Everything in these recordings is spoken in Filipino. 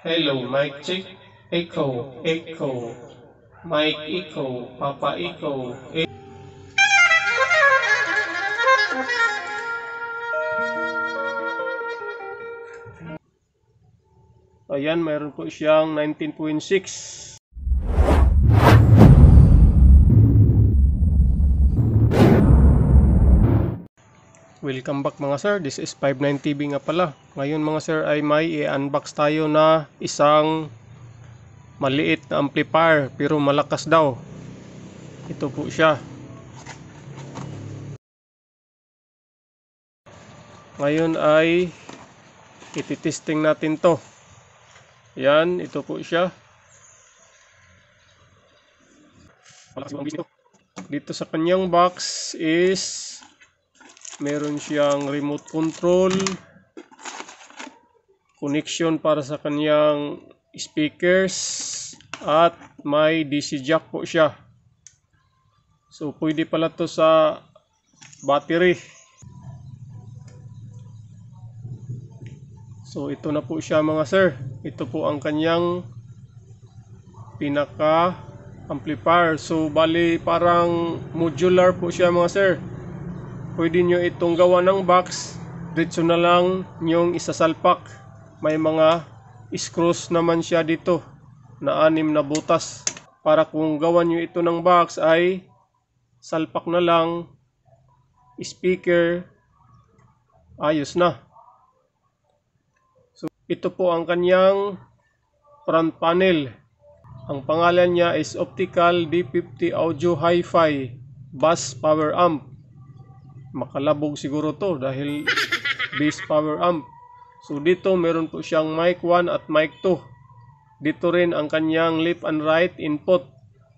Hello, mic check. Echo, echo. Mic echo, Papa echo. Ayan, mayroon po siyang 19.6. Welcome back mga sir, this is 59 TV nga pala. Ngayon mga sir ay may i-unbox tayo na isang maliit na amplifier pero malakas daw. Ito po siya. Ngayon ay ititesting natin to. Yan, ito po siya. Dito sa kanyang box is meron siyang remote control, connection para sa kanyang speakers, at may DC jack po siya. So pwede pala to sa battery. So ito na po siya mga sir. Ito po ang kanyang pinaka amplifier. So bali parang modular po siya mga sir. Pwede nyo itong gawa ng box, diretso na lang nyong isasalpak. May mga screws naman siya dito na 6 na butas. Para kung gawa nyo ito ng box ay salpak na lang, speaker, ayos na. So ito po ang kanyang front panel. Ang pangalan niya is Optical D50 Audio Hi-Fi Bass Power Amp. Makalabog siguro to dahil bass power amp. So dito meron po siyang mic 1 at mic 2. Dito rin ang kanyang left and right input,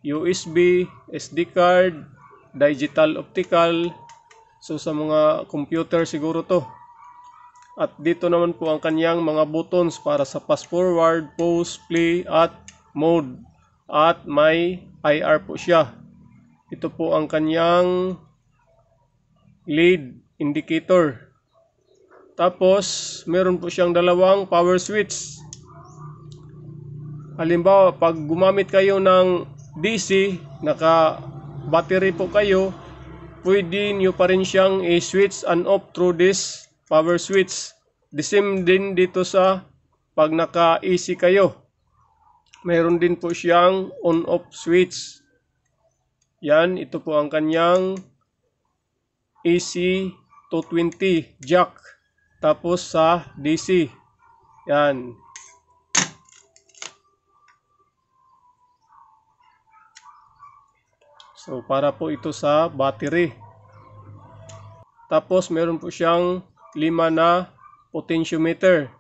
USB, SD card, digital optical. So sa mga computer siguro to. At dito naman po ang kanyang mga buttons para sa fast forward, pause, play at mode. At may IR po siya. Ito po ang kanyang lead indicator. Tapos meron po siyang dalawang power switch. Halimbawa pag gumamit kayo ng DC, naka battery po kayo, pwede nyo pa rin siyang i-switch and off through this power switch. The same din dito sa pag naka AC kayo, meron din po siyang on off switch. Yan, ito po ang kanyang AC 220 jack, tapos sa DC. Yan. So para po ito sa battery. Tapos meron po siyang 5 na potentiometer,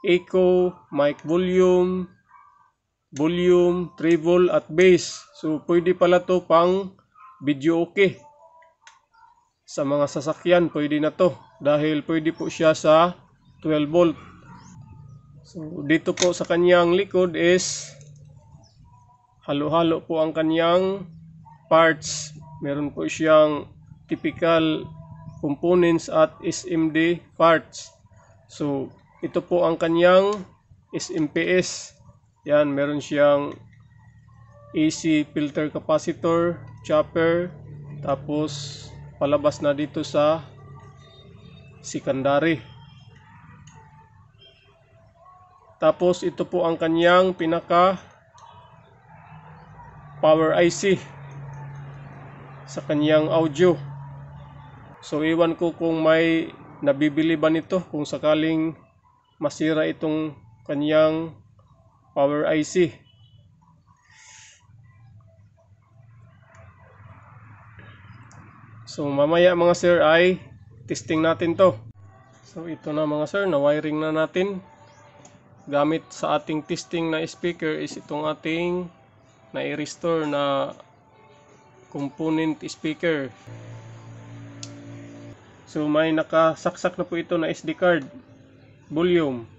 echo, mic volume, treble at bass. So pwede pala to pang video okay. Sa mga sasakyan pwede na to dahil pwede po siya sa 12 volt. So dito po sa kanyang likod is halo-halo po ang kanyang parts. Meron po siyang typical components at SMD parts. So ito po ang kanyang SMPS. Yan, meron siyang AC filter capacitor, chopper, tapos palabas na dito sa secondary. Tapos ito po ang kanyang pinaka power IC sa kanyang audio. So iwan ko kung may nabibili ba nito kung sakaling masira itong kanyang power IC. So mamaya mga sir ay testing natin to. So ito na mga sir, na wiring na natin. Gamit sa ating testing na speaker is itong ating na-restore na component speaker. So may nakasaksak na po ito na SD card, volume.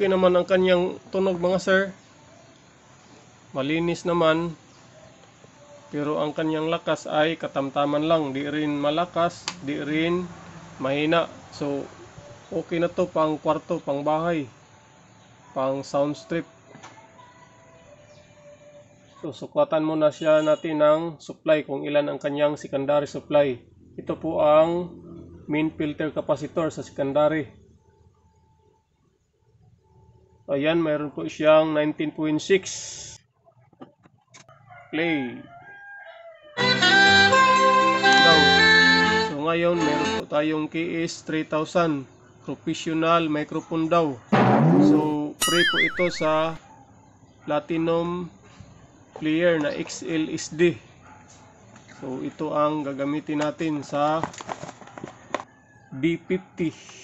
okay naman ang kanyang tunog mga sir. Malinis naman. Pero ang kanyang lakas ay katamtaman lang. Di rin malakas, di rin mahina. So okay na to pang kwarto, pang bahay, pang sound strip. So suklatan muna siya natin ng supply kung ilan ang kanyang secondary supply. Ito po ang main filter capacitor sa secondary. Ayan, mayroon po siyang 19.6. Play. Now, so ngayon meron po tayong KS 3000 professional microphone daw. So free po ito sa Platinum player na XLSD. So ito ang gagamitin natin sa D50.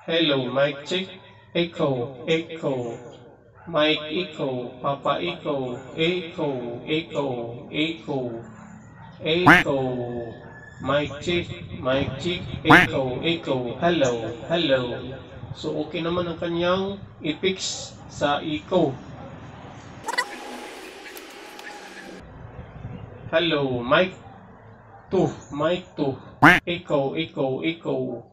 Hello, mic check. Echo, echo. Mic echo, Papa echo, echo, echo, echo, echo. Mic check, echo, echo. Hello, hello. So okay naman ang kanyang i-fix sa echo. Hello, mic 2, mic 2. Echo, echo, echo.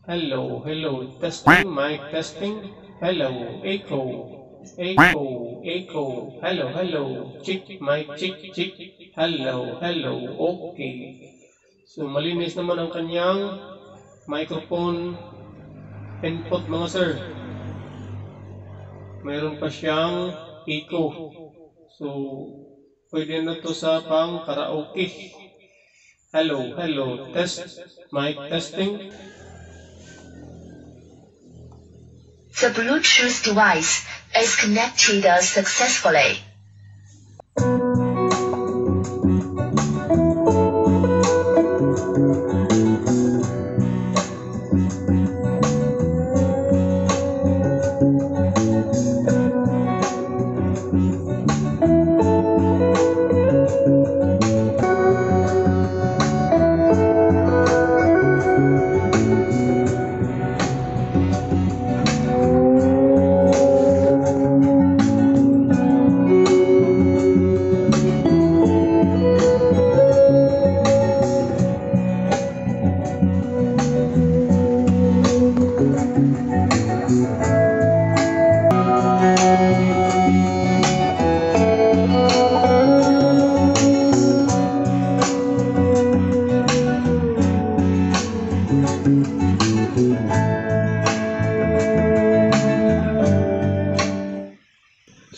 Hello, hello. Testing, mic testing. Hello, echo. Echo, echo. Hello, hello. Check, mic check, check. Hello, hello. Okay. So malinis naman ang kanyang microphone input mga sir. Mayroon pa siyang echo. So pwede na to sa pang karaoke. Hello, hello. Test, mic testing. The Bluetooth device is connected successfully.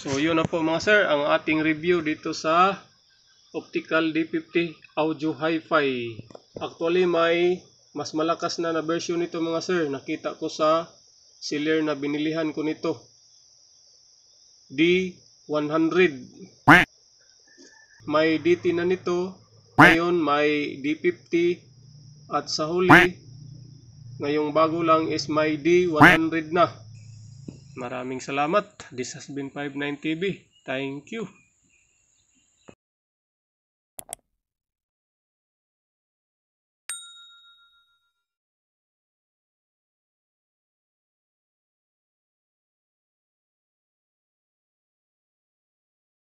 So yun na po mga sir, ang ating review dito sa Optical D50 Audio Hi-Fi. Actually may mas malakas na version nito mga sir. Nakita ko sa seller na binilihan ko nito. D100. May DT na nito. Ngayon may D50. At sa huli, ngayong bago lang is may D100 na. Maraming salamat. This has been 59TV. Thank you.